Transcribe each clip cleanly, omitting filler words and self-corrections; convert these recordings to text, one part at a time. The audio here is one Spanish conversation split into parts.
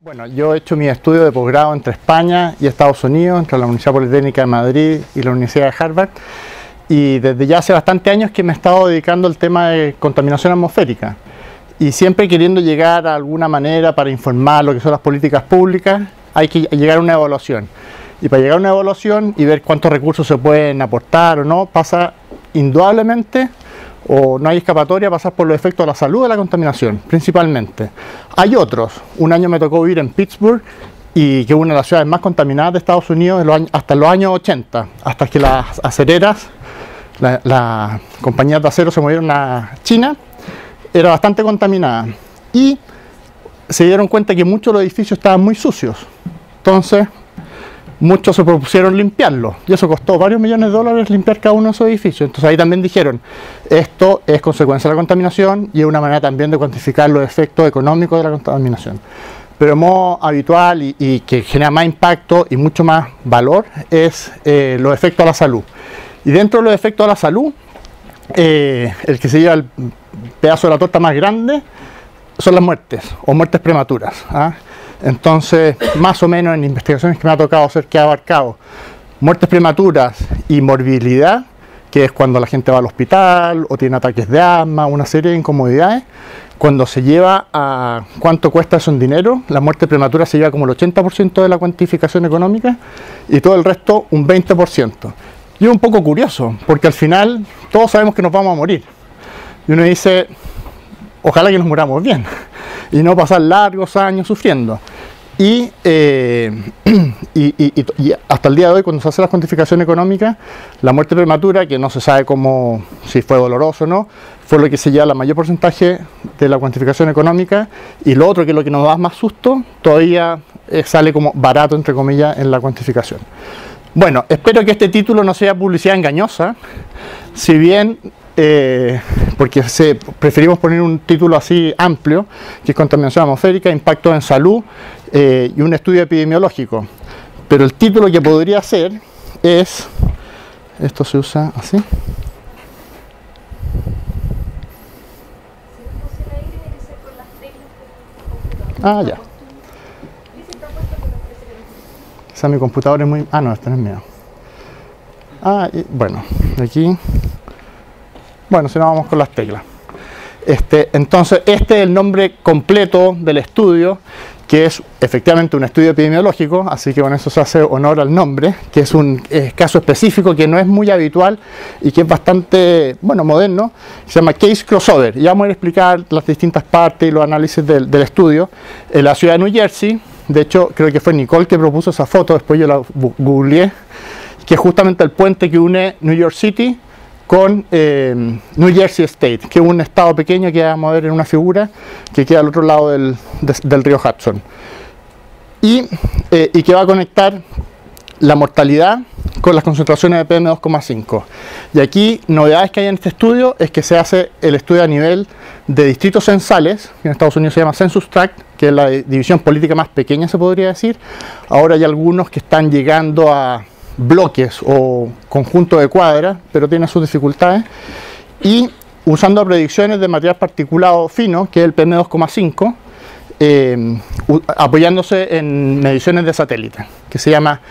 Bueno, yo he hecho mi estudio de posgrado entre España y Estados Unidos, entre la Universidad Politécnica de Madrid y la Universidad de Harvard, y desde ya hace bastantes años que me he estado dedicando al tema de contaminación atmosférica, y siempre queriendo llegar a alguna manera para informar lo que son las políticas públicas, hay que llegar a una evaluación. Y para llegar a una evaluación y ver cuántos recursos se pueden aportar o no, pasa indudablemente, o no hay escapatoria, pasar por los efectos de la salud de la contaminación, principalmente. Hay otros. Un año me tocó vivir en Pittsburgh, y que es una de las ciudades más contaminadas de Estados Unidos hasta los años 80, hasta que las acereras, las compañías de acero se movieron a China, era bastante contaminada. Y se dieron cuenta que muchos de los edificios estaban muy sucios. Entonces, muchos se propusieron limpiarlo, y eso costó varios millones de dólares limpiar cada uno de esos edificios. Entonces ahí también dijeron, esto es consecuencia de la contaminación y es una manera también de cuantificar los efectos económicos de la contaminación. Pero de modo habitual y que genera más impacto y mucho más valor es los efectos a la salud. Y dentro de los efectos a la salud, el que se lleva el pedazo de la torta más grande son las muertes o muertes prematuras, ¿ah? Entonces, más o menos en investigaciones que me ha tocado hacer, que ha abarcado muertes prematuras y morbilidad, que es cuando la gente va al hospital o tiene ataques de asma, una serie de incomodidades. Cuando se lleva a cuánto cuesta eso en dinero, la muerte prematura se lleva como el 80% de la cuantificación económica y todo el resto un 20%. Y es un poco curioso, porque al final todos sabemos que nos vamos a morir. Y uno dice, ojalá que nos muramos bien y no pasar largos años sufriendo. Y hasta el día de hoy, cuando se hace la cuantificación económica, la muerte prematura, que no se sabe cómo, si fue doloroso o no, fue lo que se lleva el mayor porcentaje de la cuantificación económica, y lo otro, que es lo que nos da más susto, todavía sale como barato, entre comillas, en la cuantificación. Bueno, espero que este título no sea publicidad engañosa, si bien porque preferimos poner un título así amplio, que es contaminación atmosférica, impacto en salud y un estudio epidemiológico. Pero el título que podría ser es, esto se usa así. Ah, ya. Quizá mi computador es muy... Ah, no, este no es mío. Ah, y, bueno, aquí... Bueno, si no, vamos con las teclas. Entonces, este es el nombre completo del estudio, que es efectivamente un estudio epidemiológico, así que con eso se hace honor al nombre, que es un caso específico que no es muy habitual y que es bastante, bueno, moderno. Se llama Case Crossover, y vamos a explicar las distintas partes y los análisis del estudio. En la ciudad de New Jersey, de hecho, creo que fue Nicole que propuso esa foto, después yo la googleé, que es justamente el puente que une New York City con New Jersey State, que es un estado pequeño que vamos a ver en una figura que queda al otro lado del río Hudson, y que va a conectar la mortalidad con las concentraciones de PM2,5. Y aquí, novedades que hay en este estudio es que se hace el estudio a nivel de distritos censales, que en Estados Unidos se llama Census Tract, que es la división política más pequeña, se podría decir. Ahora hay algunos que están llegando a bloques o conjuntos de cuadras, pero tiene sus dificultades, y usando predicciones de material particulado fino, que es el PM2,5, apoyándose en mediciones de satélite, que se llama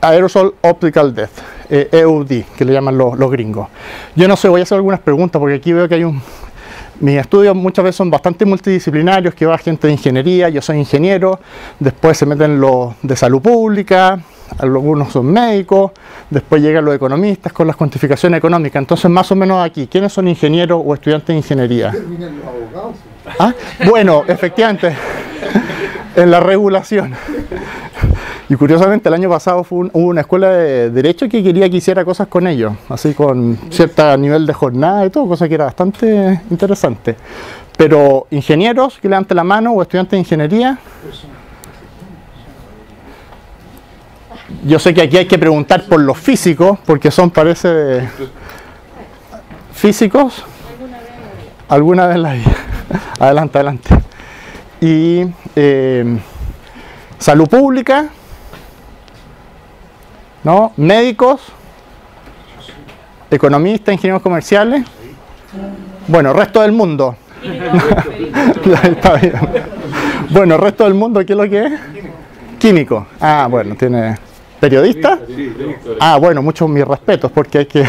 Aerosol Optical Depth, EOD, que le llaman los gringos. Yo no sé, voy a hacer algunas preguntas, porque aquí veo que hay mis estudios muchas veces son bastante multidisciplinarios, que va gente de ingeniería, yo soy ingeniero, después se meten los de salud pública, algunos son médicos, después llegan los economistas con las cuantificaciones económicas. Entonces, más o menos aquí, ¿quiénes son ingenieros o estudiantes de ingeniería? ¿Ah? Bueno, efectivamente, en la regulación. Y curiosamente el año pasado hubo una escuela de Derecho que quería que hiciera cosas con ellos, así con cierto nivel de jornada y todo, cosa que era bastante interesante. Pero ingenieros, que levanten la mano, o estudiantes de ingeniería. Yo sé que aquí hay que preguntar por los físicos, porque son, parece, físicos. Alguna vez en la vida. Adelante, adelante. Y salud pública, ¿no? Médicos, economistas, ingenieros comerciales. Bueno, resto del mundo. Está bien. Bueno, el resto del mundo, ¿qué es lo que es? Químico. Ah, bueno, tiene... ¿Periodista? Ah, bueno, muchos mis respetos, porque hay que...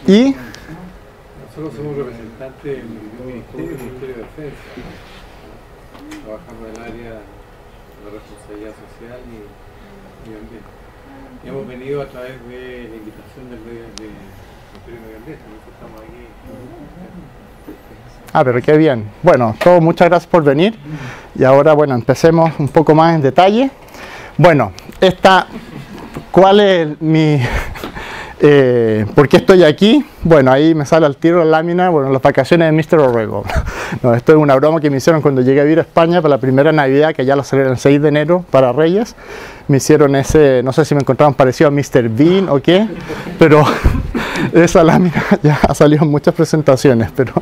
¿Y? Nosotros somos representantes del Ministerio de Defensa. Trabajamos en el área de responsabilidad social y medio ambiente. Y hemos venido a través de la invitación del Ministerio de Medio Ambiente. Nosotros estamos aquí. Ah, pero qué bien. Bueno, muchas gracias por venir. Y ahora, bueno, empecemos un poco más en detalle. Bueno, ¿cuál es mi... ¿por qué estoy aquí? Bueno, ahí me sale al tiro la lámina, bueno, las vacaciones de Mr. Orrego. No, esto es una broma que me hicieron cuando llegué a vivir a España para la primera Navidad, que ya lo celebré el 6 de enero para Reyes. Me hicieron ese, no sé si me encontraron parecido a Mr. Bean o qué, pero esa lámina ya ha salido en muchas presentaciones, pero...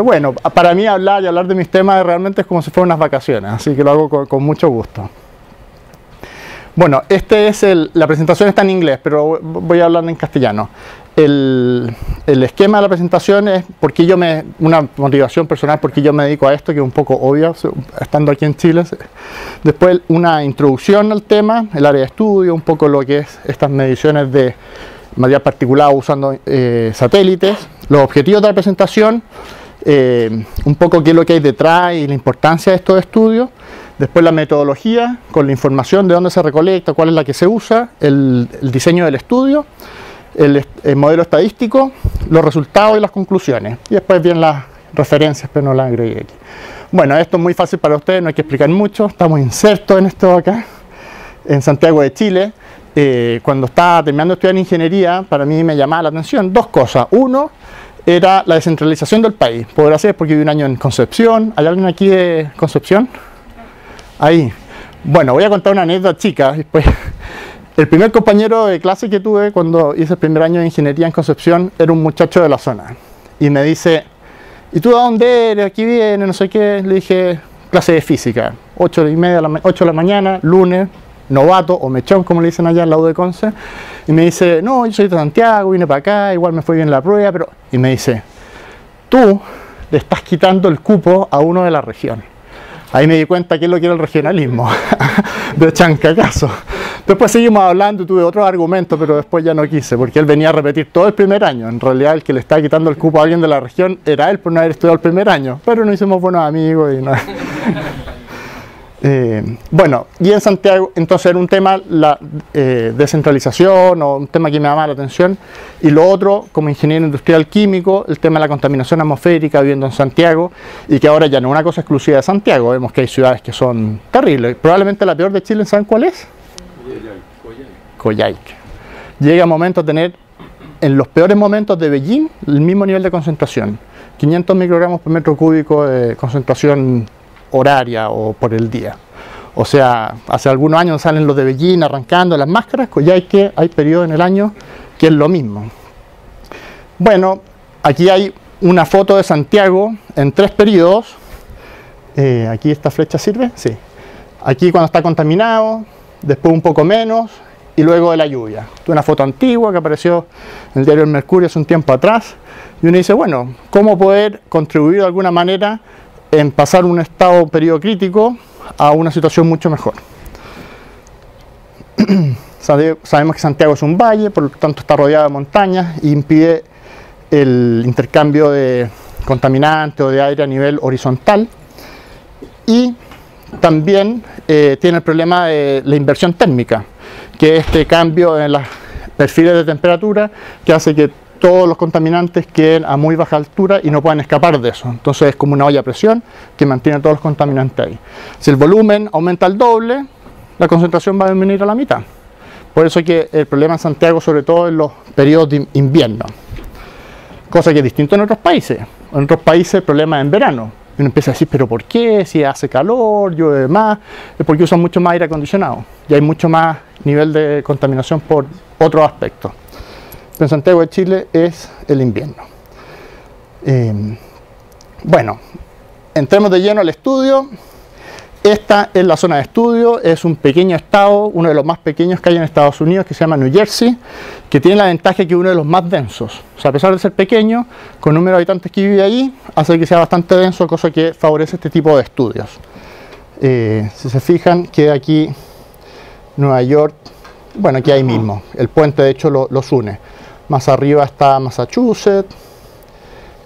bueno, para mí hablar de mis temas realmente es como si fueran unas vacaciones, así que lo hago con mucho gusto. Bueno, la presentación está en inglés, pero voy a hablar en castellano. El esquema de la presentación es una motivación personal porque yo me dedico a esto, que es un poco obvio, estando aquí en Chile. Después una introducción al tema, el área de estudio, un poco lo que es estas mediciones de material particulado usando satélites, los objetivos de la presentación, un poco qué es lo que hay detrás y la importancia de estos estudios. Después la metodología, con la información de dónde se recolecta, cuál es la que se usa, el diseño del estudio, el modelo estadístico, los resultados y las conclusiones. Y después vienen las referencias, pero no las agregué aquí. Bueno, esto es muy fácil para ustedes, no hay que explicar mucho. Estamos insertos en esto acá, en Santiago de Chile. Cuando estaba terminando de estudiar ingeniería, para mí me llamaba la atención dos cosas. Uno, era la descentralización del país. Podrá ser porque viví un año en Concepción. ¿Hay alguien aquí de Concepción? Ahí. Bueno, voy a contar una anécdota chica. Después, el primer compañero de clase que tuve cuando hice el primer año de ingeniería en Concepción era un muchacho de la zona. Y me dice, ¿y tú de dónde eres? ¿Aquí vienes? No sé qué. Le dije, clase de física. 8 de la mañana, lunes, novato o mechón, como le dicen allá en la U de Conce. Y me dice, no, yo soy de Santiago, vine para acá, igual me fue bien la prueba, pero... Y me dice, tú le estás quitando el cupo a uno de la región. Ahí me di cuenta que es lo que era el regionalismo, de chancacazo. Después seguimos hablando y tuve otros argumentos, pero después ya no quise, porque él venía a repetir todo el primer año. En realidad el que le estaba quitando el cupo a alguien de la región era él por no haber estudiado el primer año, pero nos hicimos buenos amigos y no... bueno, y en Santiago entonces era un tema la descentralización o un tema que me llamaba la atención, y lo otro, como ingeniero industrial químico, el tema de la contaminación atmosférica viviendo en Santiago, y que ahora ya no es una cosa exclusiva de Santiago. Vemos que hay ciudades que son terribles. Probablemente la peor de Chile, ¿saben cuál es? Coyhaique. Llega a momentos a tener, en los peores momentos de Beijing, el mismo nivel de concentración, 500 microgramos por metro cúbico de concentración horaria o por el día. O sea, hace algunos años salen los de Beijing arrancando las máscaras, Coyhaique hay periodos en el año que es lo mismo. Bueno, aquí hay una foto de Santiago en 3 periodos. Aquí esta flecha sirve, sí. Aquí cuando está contaminado, después un poco menos y luego de la lluvia. Esta es una foto antigua que apareció en el diario El Mercurio hace un tiempo atrás. Y uno dice, bueno, ¿cómo poder contribuir de alguna manera en pasar un periodo crítico a una situación mucho mejor? Sabemos que Santiago es un valle, por lo tanto está rodeado de montañas y impide el intercambio de contaminantes o de aire a nivel horizontal, y también tiene el problema de la inversión térmica, que es este cambio en los perfiles de temperatura que hace que todos los contaminantes queden a muy baja altura y no puedan escapar de eso. Entonces es como una olla a presión que mantiene todos los contaminantes ahí. Si el volumen aumenta al doble, la concentración va a disminuir a la mitad. Por eso es que el problema en Santiago, sobre todo en los periodos de invierno, cosa que es distinto en otros países. En otros países el problema es en verano. Y uno empieza a decir, ¿pero por qué? Si hace calor, llueve más, es porque usan mucho más aire acondicionado y hay mucho más nivel de contaminación por otros aspectos. En Santiago de Chile es el invierno. Bueno, entremos de lleno al estudio. Esta es la zona de estudio, es un pequeño estado, uno de los más pequeños que hay en Estados Unidos, que se llama New Jersey, que tiene la ventaja que es uno de los más densos. O sea, a pesar de ser pequeño, con el número de habitantes que vive ahí, hace que sea bastante denso, cosa que favorece este tipo de estudios. Si se fijan, queda aquí Nueva York, bueno, aquí ahí mismo. El puente, de hecho, los une. Más arriba está Massachusetts,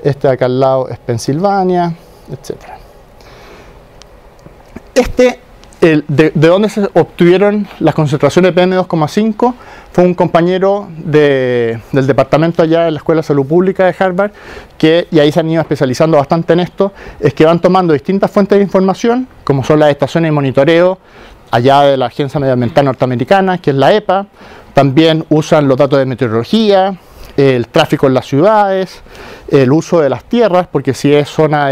este de acá al lado es Pensilvania, etc. De donde se obtuvieron las concentraciones de PM2,5 fue un compañero del departamento allá de la Escuela de Salud Pública de Harvard, y ahí se han ido especializando bastante en esto, es que van tomando distintas fuentes de información, como son las estaciones de monitoreo allá de la Agencia Medioambiental Norteamericana, que es la EPA. También usan los datos de meteorología, el tráfico en las ciudades, el uso de las tierras, porque si es zona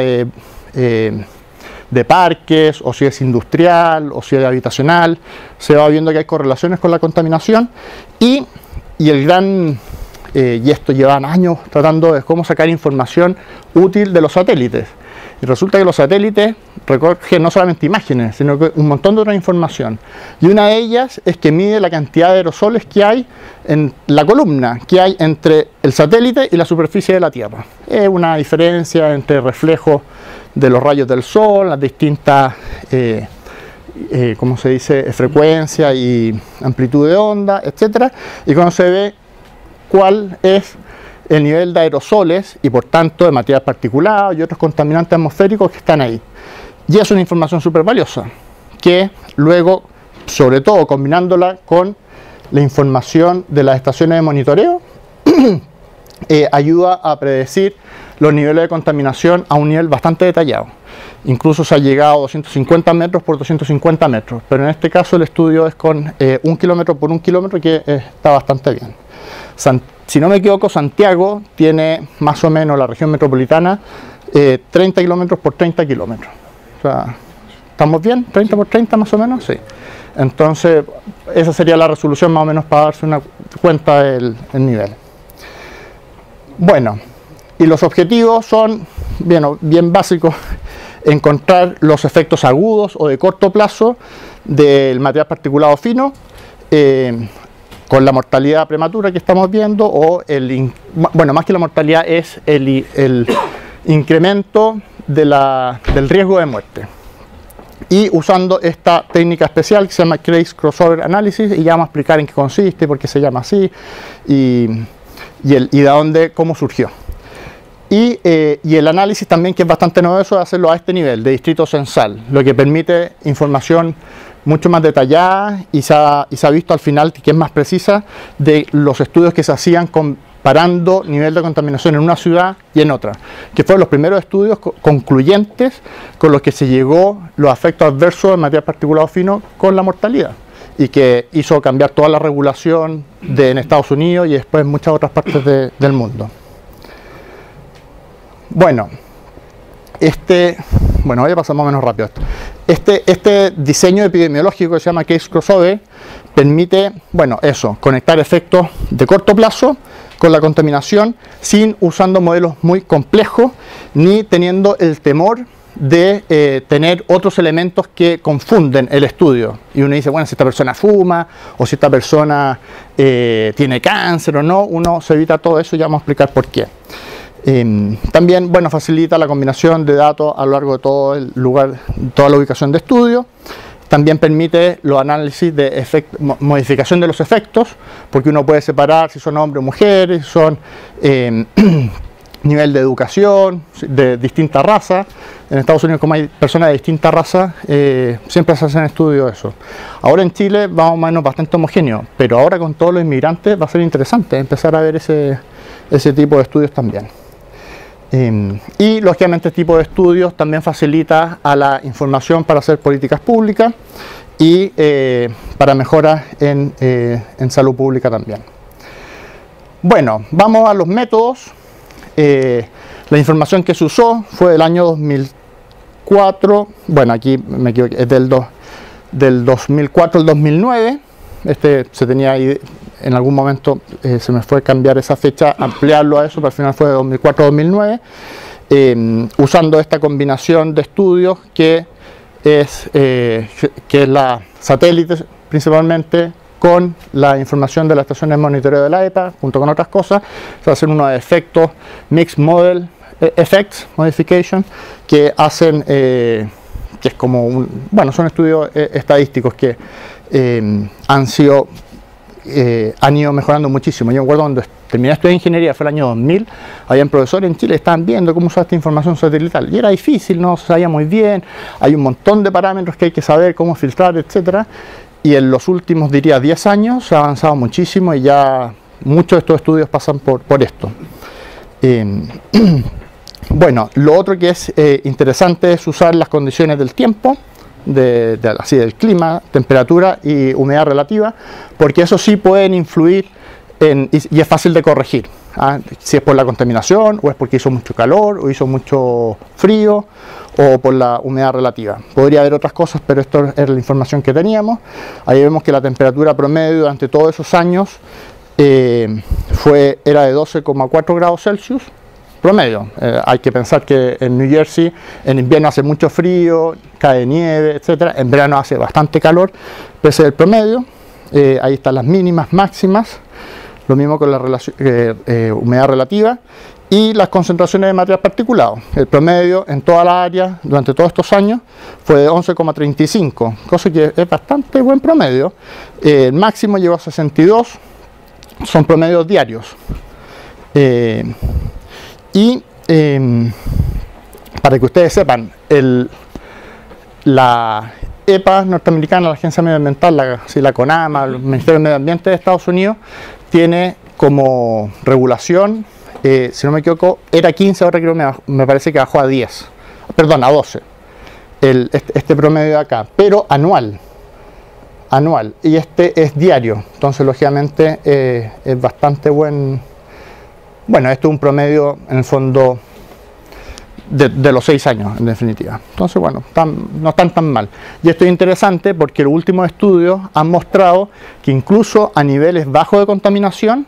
de parques, o si es industrial, o si es habitacional, se va viendo que hay correlaciones con la contaminación. Y esto llevan años tratando de cómo sacar información útil de los satélites. Y resulta que los satélites recogen no solamente imágenes, sino que un montón de otra información. Y una de ellas es que mide la cantidad de aerosoles que hay en la columna que hay entre el satélite y la superficie de la Tierra. Es una diferencia entre reflejos de los rayos del sol, las distintas ¿cómo se dice? Frecuencia y amplitud de onda, etc. Y cuando se ve cuál es el nivel de aerosoles y por tanto de material particulado y otros contaminantes atmosféricos que están ahí. Y es una información súper valiosa, que luego, sobre todo combinándola con la información de las estaciones de monitoreo, ayuda a predecir los niveles de contaminación a un nivel bastante detallado. Incluso se ha llegado a 250 metros por 250 metros, pero en este caso el estudio es con 1 kilómetro por 1 kilómetro, que está bastante bien. Si no me equivoco, Santiago tiene más o menos, la región metropolitana, 30 kilómetros por 30 kilómetros. O sea, ¿estamos bien? ¿30 por 30 más o menos? Sí. Entonces, esa sería la resolución más o menos para darse una cuenta del nivel. Bueno, y los objetivos son bien básicos: encontrar los efectos agudos o de corto plazo del material particulado fino, con la mortalidad prematura que estamos viendo, o más que la mortalidad es el incremento del riesgo de muerte. Y usando esta técnica especial que se llama Case Crossover Analysis, y ya vamos a explicar en qué consiste, por qué se llama así, y de dónde, cómo surgió. Y el análisis también, que es bastante novedoso, de hacerlo a este nivel, de distrito censal, lo que permite información mucho más detallada, y se ha visto al final que es más precisa de los estudios que se hacían comparando nivel de contaminación en una ciudad y en otra, que fueron los primeros estudios concluyentes con los que se llegó los efectos adversos del material particulado fino con la mortalidad, y que hizo cambiar toda la regulación en Estados Unidos y después en muchas otras partes del mundo. Bueno, voy a pasar más o menos rápido esto. Este diseño epidemiológico que se llama Case Crossover permite, conectar efectos de corto plazo con la contaminación sin usando modelos muy complejos, ni teniendo el temor de tener otros elementos que confunden el estudio. Y uno dice, si esta persona fuma, o si esta persona tiene cáncer o no, uno se evita todo eso, y ya vamos a explicar por qué. También, facilita la combinación de datos a lo largo de todo el lugar, toda la ubicación de estudio. También permite los análisis de modificación de los efectos, porque uno puede separar si son hombres o mujeres, si son nivel de educación, de distinta raza. En Estados Unidos, como hay personas de distinta raza, siempre se hacen estudios de eso. Ahora en Chile vamos más o menos bastante homogéneo, pero ahora con todos los inmigrantes va a ser interesante empezar a ver ese tipo de estudios también. Y lógicamente este tipo de estudios también facilita a la información para hacer políticas públicas y para mejoras en salud pública también. Bueno, vamos a los métodos. La información que se usó fue del año 2004, aquí me equivoqué, es del 2004 al 2009. Se tenía ahí, en algún momento se me fue cambiar esa fecha, ampliarlo a eso, pero al final fue de 2004 a 2009, usando esta combinación de estudios que es que es la satélite principalmente, con la información de las estaciones de monitoreo de la EPA, junto con otras cosas. Se hacen unos efectos, Mixed Model Effects Modification, que hacen, que es como bueno, son estudios estadísticos que han ido mejorando muchísimo. Yo me acuerdo cuando terminé de estudiar ingeniería, fue el año 2000, habían profesores en Chile que estaban viendo cómo usar esta información satelital, y era difícil, no se sabía muy bien, hay un montón de parámetros que hay que saber, cómo filtrar, etcétera. Y en los últimos, diría, 10 años se ha avanzado muchísimo y ya muchos de estos estudios pasan por esto. Bueno, lo otro que es interesante es usar las condiciones del tiempo, del clima, temperatura y humedad relativa, porque eso sí pueden influir y es fácil de corregir. Si es por la contaminación, o es porque hizo mucho calor, o hizo mucho frío, o por la humedad relativa. Podría haber otras cosas, pero esto es la información que teníamos. Ahí vemos que la temperatura promedio durante todos esos años era de 12,4 grados Celsius promedio. Hay que pensar que en New Jersey en invierno hace mucho frío, cae nieve, etc. En verano hace bastante calor, ese es el promedio. Ahí están las mínimas, máximas. Lo mismo con la humedad relativa y las concentraciones de material particulado. El promedio en toda la área durante todos estos años fue de 11,35, cosa que es bastante buen promedio. El máximo llegó a 62, son promedios diarios. Para que ustedes sepan, la EPA norteamericana, la Agencia Medioambiental, la CONAMA, el Ministerio del Medio Ambiente de Estados Unidos, tiene como regulación, si no me equivoco, era 15, ahora creo me parece que bajó a 10, perdón, a 12, este promedio de acá, pero anual, y este es diario, entonces lógicamente es bastante bueno, esto es un promedio en el fondo de los 6 años, en definitiva. Entonces, bueno, no están tan mal. Y esto es interesante porque los últimos estudios han mostrado que incluso a niveles bajos de contaminación,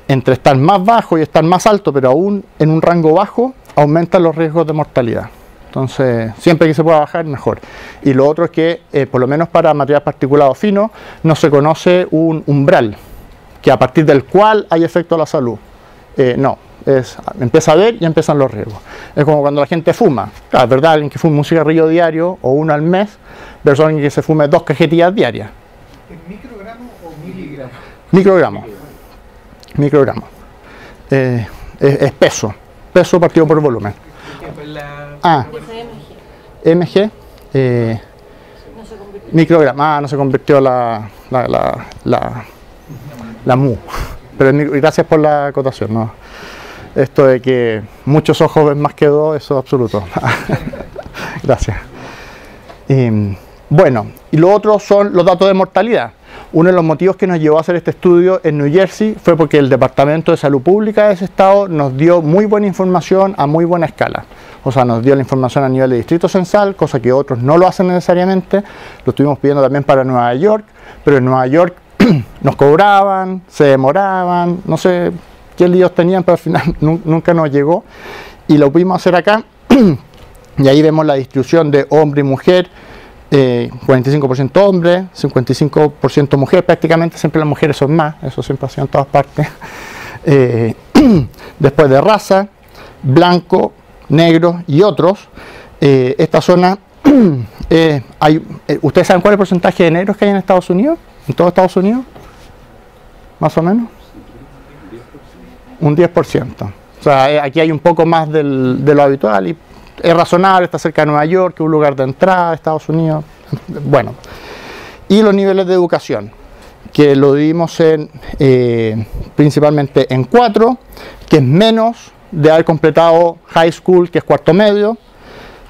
entre estar más bajo y estar más alto, pero aún en un rango bajo, aumentan los riesgos de mortalidad. Entonces, siempre que se pueda bajar, mejor. Y lo otro es que, por lo menos para material particulado fino, no se conoce un umbral, que a partir del cual hay efecto a la salud. Empieza a ver y empiezan los riesgos. Es como cuando la gente fuma. Claro, es verdad, alguien que fume un cigarrillo diario o uno al mes, versus alguien que se fume 2 cajetillas diarias. ¿Es microgramo o miligramo? Microgramo. Es peso partido por volumen. MG. Microgramo. No se convirtió la mu. Pero gracias por la acotación, ¿no? Esto de que muchos ojos ven más que 2, eso es absoluto. Gracias. Bueno, y lo otro son los datos de mortalidad. Uno de los motivos que nos llevó a hacer este estudio en New Jersey fue porque el Departamento de Salud Pública de ese estado nos dio muy buena información a muy buena escala. O sea, nos dio la información a nivel de distrito censal, cosa que otros no lo hacen necesariamente. Lo estuvimos pidiendo también para Nueva York, pero en Nueva York nos cobraban, se demoraban, no sé qué líos tenían, pero al final nunca nos llegó. Y lo pudimos hacer acá, y ahí vemos la distribución de hombre y mujer, 45% hombre, 55% mujer, prácticamente siempre las mujeres son más, eso siempre ha sido en todas partes. Después de raza, blanco, negro y otros. Esta zona, ¿ustedes saben cuál es el porcentaje de negros que hay en Estados Unidos? ¿En todo Estados Unidos? ¿Más o menos? Un 10%. O sea, aquí hay un poco más de lo habitual y es razonable, está cerca de Nueva York, que es un lugar de entrada de Estados Unidos. Bueno. Y los niveles de educación, que lo dividimos principalmente en 4, que es menos de haber completado high school, que es cuarto medio.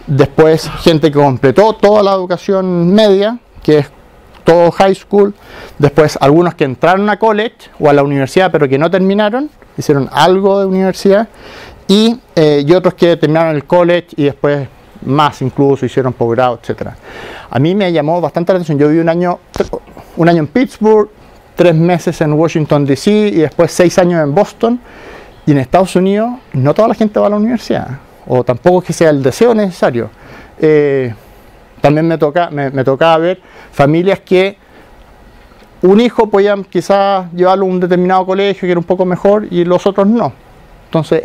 Después, gente que completó toda la educación media, que es todo high school. Después, algunos que entraron a college o a la universidad, pero que no terminaron, hicieron algo de universidad. Y otros que terminaron el college y después más incluso hicieron posgrado, etc. A mí me llamó bastante la atención. Yo viví un año en Pittsburgh, 3 meses en Washington DC y después 6 años en Boston. Y en Estados Unidos no toda la gente va a la universidad, o tampoco es que sea el deseo necesario. También me tocaba ver familias que un hijo podían quizás llevarlo a un determinado colegio que era un poco mejor y los otros no. Entonces,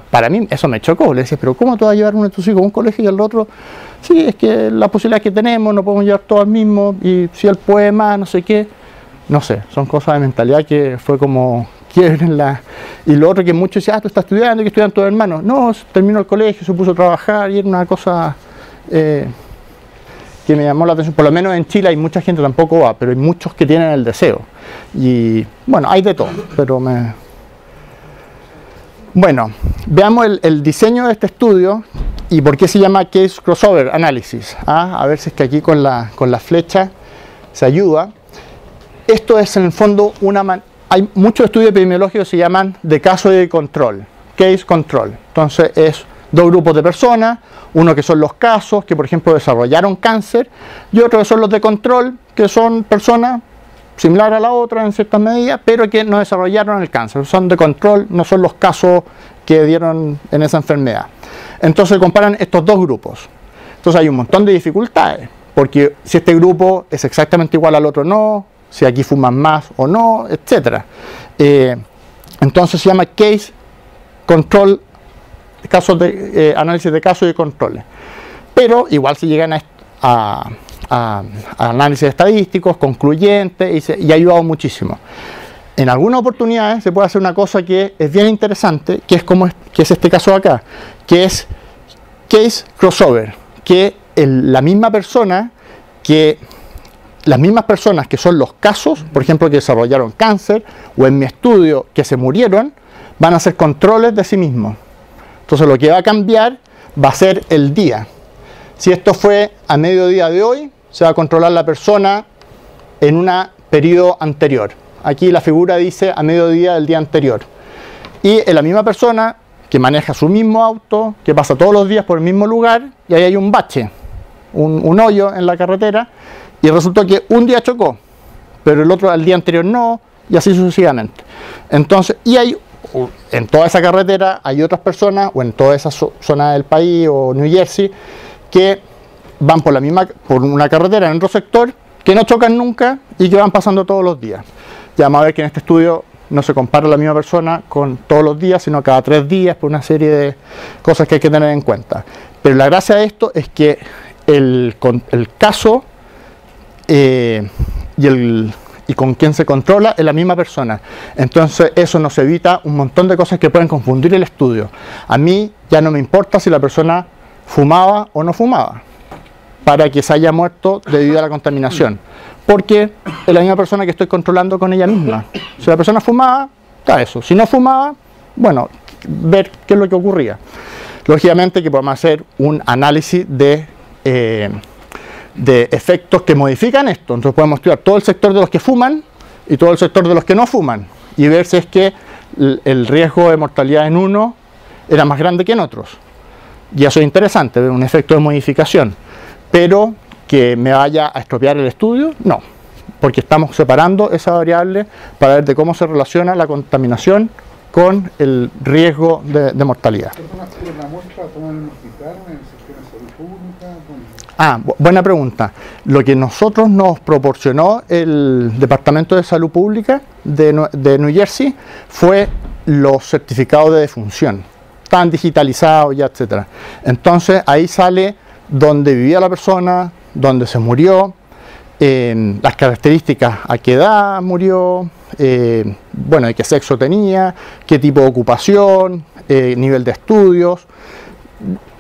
para mí eso me chocó. Le decía, pero ¿cómo tú vas a llevar uno de tus hijos a un colegio y al otro? Sí, es que la posibilidad que tenemos, no podemos llevar todos al mismo, y si él puede más, no sé qué. No sé, son cosas de mentalidad que fue como quiebrenla. Y lo otro que muchos decían, tú estás estudiando, que estudian tus hermanos. No, terminó el colegio, se puso a trabajar y era una cosa que me llamó la atención. Por lo menos en Chile hay mucha gente, tampoco va, pero hay muchos que tienen el deseo. Y bueno, hay de todo, pero Bueno, veamos el diseño de este estudio y por qué se llama Case Crossover Analysis. A ver si es que aquí con la flecha se ayuda. Esto es en el fondo hay muchos estudios epidemiológicos que se llaman de caso y de control, case control. Entonces es dos grupos de personas, uno que son los casos que por ejemplo desarrollaron cáncer y otro que son los de control, que son personas similares a la otra en ciertas medidas, pero que no desarrollaron el cáncer, son de control, no son los casos que dieron en esa enfermedad. Entonces comparan estos dos grupos. Entonces hay un montón de dificultades, porque si este grupo es exactamente igual al otro no, si aquí fuman más o no, etc. Entonces se llama Case Control, análisis de casos y controles. Pero igual se llegan a análisis estadísticos, concluyentes, y ha ayudado muchísimo. En algunas oportunidades se puede hacer una cosa que es bien interesante, que es este caso de acá, que es Case Crossover, que las mismas personas que son los casos, por ejemplo, que desarrollaron cáncer, o en mi estudio, que se murieron, van a hacer controles de sí mismos. Entonces lo que va a cambiar va a ser el día. Si esto fue a mediodía de hoy, se va a controlar la persona en un periodo anterior. Aquí la figura dice a mediodía del día anterior. Y es la misma persona que maneja su mismo auto, que pasa todos los días por el mismo lugar, y ahí hay un bache, un hoyo en la carretera, y resultó que un día chocó, pero el otro al día anterior no, y así sucesivamente. Entonces, en toda esa carretera hay otras personas, o en toda esa zona del país, o New Jersey, que van por una carretera en otro sector, que no chocan nunca y que van pasando todos los días. Ya vamos a ver que en este estudio no se compara la misma persona con todos los días, sino cada 3 días, por una serie de cosas que hay que tener en cuenta. Pero la gracia de esto es que el caso y con quién se controla es la misma persona. Entonces eso nos evita un montón de cosas que pueden confundir el estudio. A mí ya no me importa si la persona fumaba o no fumaba para que se haya muerto debido a la contaminación, porque es la misma persona que estoy controlando con ella misma. Si la persona fumaba, está eso. Si no fumaba, bueno, ver qué es lo que ocurría. Lógicamente que podemos hacer un análisis de efectos que modifican esto. Entonces podemos estudiar todo el sector de los que fuman y todo el sector de los que no fuman y ver si es que el riesgo de mortalidad en uno era más grande que en otros. Y eso es interesante, ver un efecto de modificación. Pero que me vaya a estropear el estudio, no, porque estamos separando esa variable para ver de cómo se relaciona la contaminación con el riesgo de mortalidad. ¿La muestra tomada en un hospital, en el sistema de salud pública? Buena pregunta. Lo que nosotros nos proporcionó el Departamento de Salud Pública de New Jersey fue los certificados de defunción. Estaban digitalizados ya, etcétera. Entonces ahí sale dónde vivía la persona, dónde se murió, las características, a qué edad murió, bueno, de qué sexo tenía, qué tipo de ocupación, nivel de estudios.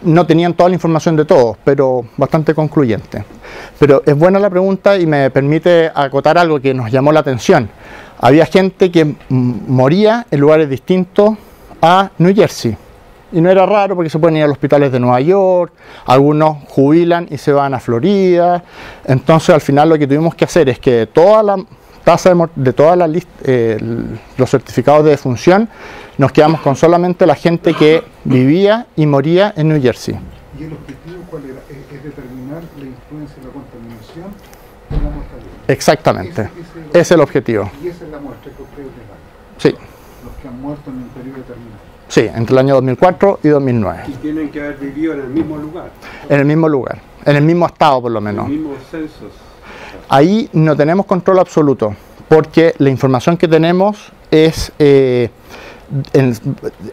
No tenían toda la información de todos, pero bastante concluyente. Pero es buena la pregunta y me permite acotar algo que nos llamó la atención. Había gente que moría en lugares distintos a New Jersey. Y no era raro porque se pueden ir a los hospitales de Nueva York, algunos jubilan y se van a Florida. Entonces al final lo que tuvimos que hacer es que de toda la tasa de toda la lista, los certificados de defunción, nos quedamos con solamente la gente que vivía y moría en New Jersey. ¿Y el objetivo cuál era? ¿Es determinar la influencia de la contaminación en la mortalidad? Exactamente, ese es el objetivo. Y esa es la muestra que ustedes le dan. Sí. Los que han muerto ¿cierto?, en un periodo determinado. Sí, entre el año 2004 y 2009. Y tienen que haber vivido en el mismo lugar. En el mismo lugar, en el mismo estado por lo menos. En el mismo censos. Ahí no tenemos control absoluto, porque la información que tenemos es,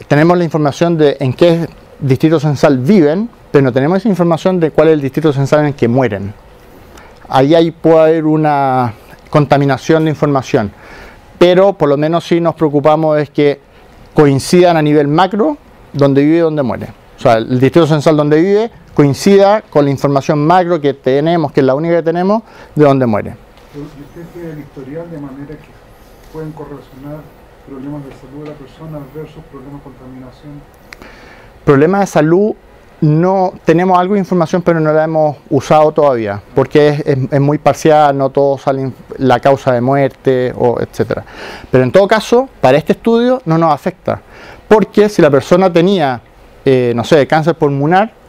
tenemos la información de en qué distrito censal viven, pero no tenemos esa información de cuál es el distrito censal en el que mueren. Ahí puede haber una contaminación de información, pero por lo menos sí nos preocupamos es que coincidan a nivel macro donde vive y donde muere. O sea, el distrito censal donde vive coincida con la información macro que tenemos, que es la única que tenemos, de donde muere. ¿Y usted tiene el historial de manera que pueden correlacionar problemas de salud de la persona versus problemas de contaminación? Problemas de salud, no tenemos algo de información, pero no la hemos usado todavía, porque es muy parcial, no todos salen la causa de muerte, etcétera. Pero en todo caso, para este estudio no nos afecta, porque si la persona tenía, no sé, cáncer pulmonar,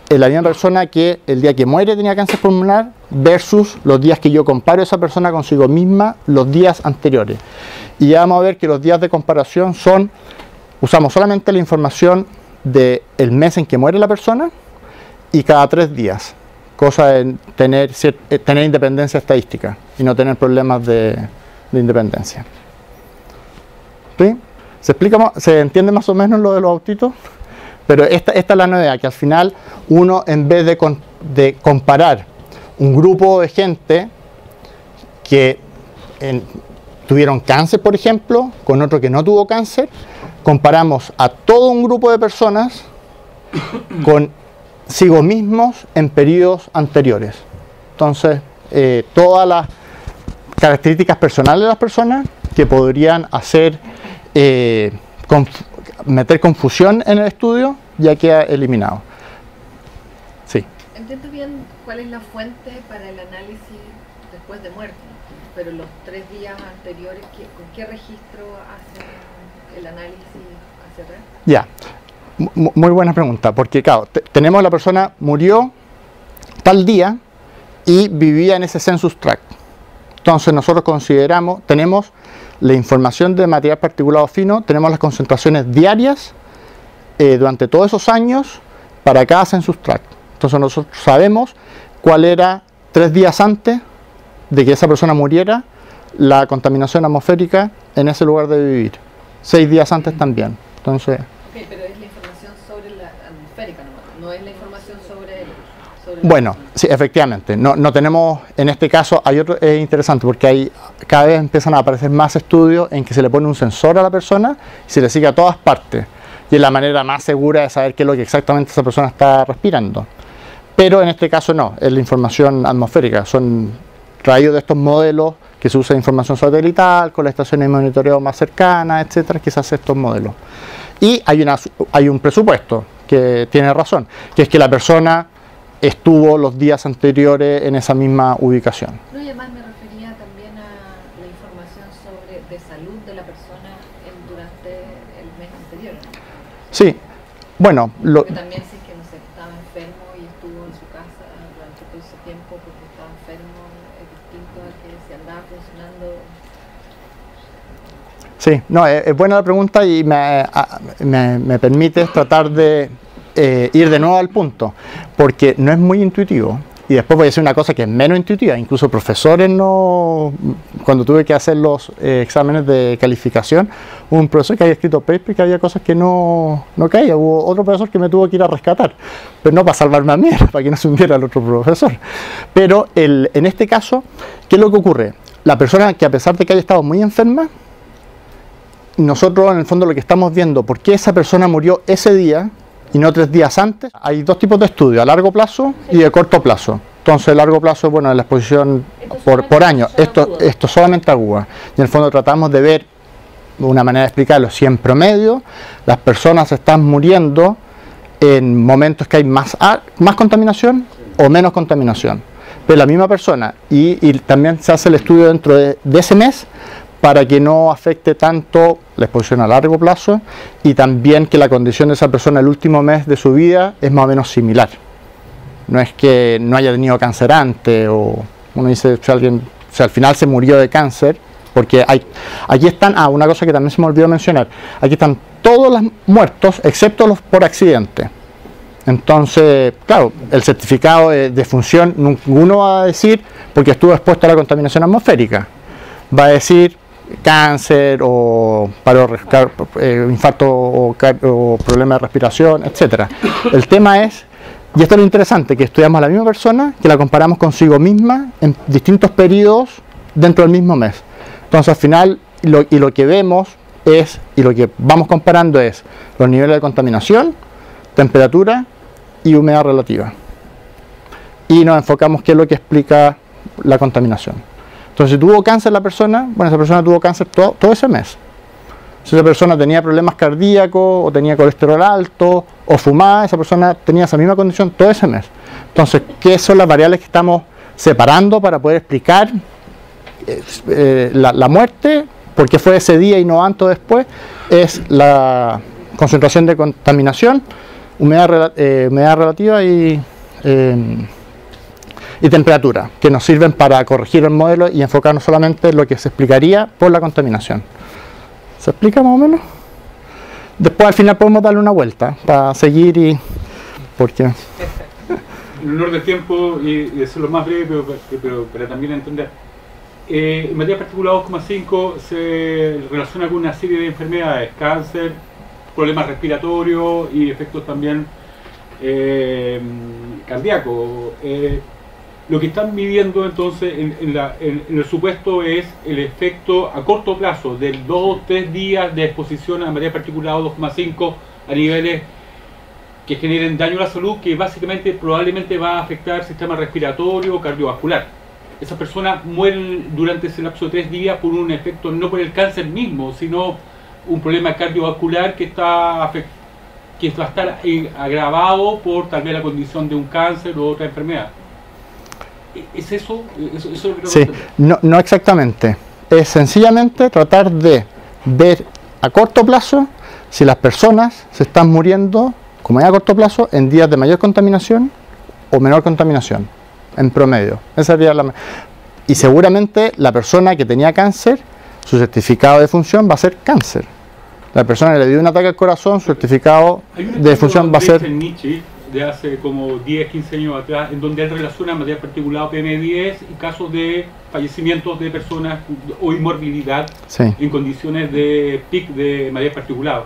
es la misma persona que el día que muere tenía cáncer pulmonar versus los días que yo comparo a esa persona consigo misma los días anteriores. Y ya vamos a ver que los días de comparación usamos solamente la información del mes en que muere la persona y cada 3 días, cosa de tener independencia estadística y no tener problemas de independencia. ¿Sí? ¿Se entiende más o menos lo de los autitos? Pero esta es la novedad, que al final uno, en vez de comparar un grupo de gente que tuvieron cáncer, por ejemplo, con otro que no tuvo cáncer, comparamos a todo un grupo de personas consigo mismos en periodos anteriores. Entonces, todas las características personales de las personas que podrían hacer meter confusión en el estudio ya queda eliminado. Sí. Entiendo bien cuál es la fuente para el análisis después de muerte, pero los 3 días anteriores, ¿con qué registro hacen el análisis hacia atrás? Ya, muy buena pregunta, porque claro, tenemos la persona murió tal día y vivía en ese census tract. Entonces nosotros tenemos la información de material particulado fino, tenemos las concentraciones diarias durante todos esos años para cada census tract. Entonces nosotros sabemos cuál era 3 días antes de que esa persona muriera la contaminación atmosférica en ese lugar de vivir. 6 días antes también. Entonces, okay, pero es la información sobre la atmosférica nomás, no es la información sobre bueno, sí, efectivamente. No tenemos, en este caso, es interesante porque cada vez empiezan a aparecer más estudios en que se le pone un sensor a la persona y se le sigue a todas partes. Y es la manera más segura de saber qué es lo que exactamente esa persona está respirando. Pero en este caso no, es la información atmosférica. Son traídos de estos modelos que se usa información satelital, con las estaciones de monitoreo más cercanas, etcétera, que se hace estos modelos. Y hay un presupuesto que tiene razón, que es que la persona estuvo los días anteriores en esa misma ubicación. No, y además me refería también a la información de salud de la persona durante el mes anterior, ¿no? Sí, bueno, porque también si es que no sé, estaba enfermo y estuvo en su casa durante todo ese tiempo porque estaba enfermo, es distinto a que si andaba funcionando. Sí, no, es buena la pregunta y me permite tratar de ir de nuevo al punto, porque no es muy intuitivo. Y después voy a decir una cosa que es menos intuitiva. Incluso profesores cuando tuve que hacer los exámenes de calificación, hubo un profesor que había escrito paper que había cosas que no caía. Hubo otro profesor que me tuvo que ir a rescatar, pero no para salvarme a mí, para que no se hundiera el otro profesor. Pero en este caso, ¿qué es lo que ocurre? La persona que, a pesar de que haya estado muy enferma, nosotros en el fondo lo que estamos viendo, ¿por qué esa persona murió ese día y no 3 días antes? Hay 2 tipos de estudios, a largo plazo y de corto plazo. Entonces, a largo plazo, bueno, la exposición por año. Esto solamente aguda. Y en el fondo tratamos de ver, una manera de explicarlo, si en promedio las personas están muriendo en momentos que hay más contaminación o menos contaminación. Pero la misma persona, y también se hace el estudio dentro de ese mes, para que no afecte tanto la exposición a largo plazo y también que la condición de esa persona el último mes de su vida es más o menos similar. No es que no haya tenido cáncer antes, o uno dice si al final se murió de cáncer Porque aquí están, una cosa que también se me olvidó mencionar, aquí están todos los muertos excepto los por accidente. Entonces, claro, el certificado de defunción ninguno va a decir porque estuvo expuesto a la contaminación atmosférica. Va a decir cáncer o infarto o problema de respiración, etcétera. El tema es, y esto es lo interesante, que estudiamos a la misma persona, que la comparamos consigo misma en distintos periodos dentro del mismo mes. Entonces al final lo que vemos es, y lo que vamos comparando es los niveles de contaminación, temperatura y humedad relativa. Y nos enfocamos qué es lo que explica la contaminación. Entonces si tuvo cáncer la persona, bueno, esa persona tuvo cáncer todo ese mes. Si esa persona tenía problemas cardíacos o tenía colesterol alto o fumaba, esa persona tenía esa misma condición todo ese mes. Entonces, ¿qué son las variables que estamos separando para poder explicar la muerte? ¿Por qué fue ese día y no antes o después? Es la concentración de contaminación, humedad relativa y temperatura, que nos sirven para corregir el modelo y enfocarnos solamente en lo que se explicaría por la contaminación. ¿Se explica más o menos? Después al final podemos darle una vuelta para seguir porque En honor del tiempo y hacerlo más breve, pero para también entender. En materia particular 2,5 se relaciona con una serie de enfermedades, cáncer, problemas respiratorios y efectos también cardíacos. Lo que están midiendo entonces en el supuesto es el efecto a corto plazo del 2 o 3 días de exposición a materia particulada 2,5 a niveles que generen daño a la salud, que básicamente probablemente va a afectar el sistema respiratorio o cardiovascular. Esas personas mueren durante ese lapso de 3 días por un efecto, no por el cáncer mismo, sino un problema cardiovascular que va a estar agravado por tal vez la condición de un cáncer o otra enfermedad. ¿Es eso? ¿Eso lo que sí, no exactamente. Es sencillamente tratar de ver a corto plazo si las personas se están muriendo, como es a corto plazo, en días de mayor contaminación o menor contaminación, en promedio. Esa sería y seguramente la persona que tenía cáncer, su certificado de defunción va a ser cáncer. La persona que le dio un ataque al corazón, su certificado de defunción va a ser... de hace como 10, 15 años atrás, en donde él relaciona materia particulada PM10 y casos de fallecimientos de personas o inmorbilidad en condiciones de PIC de materia particulada.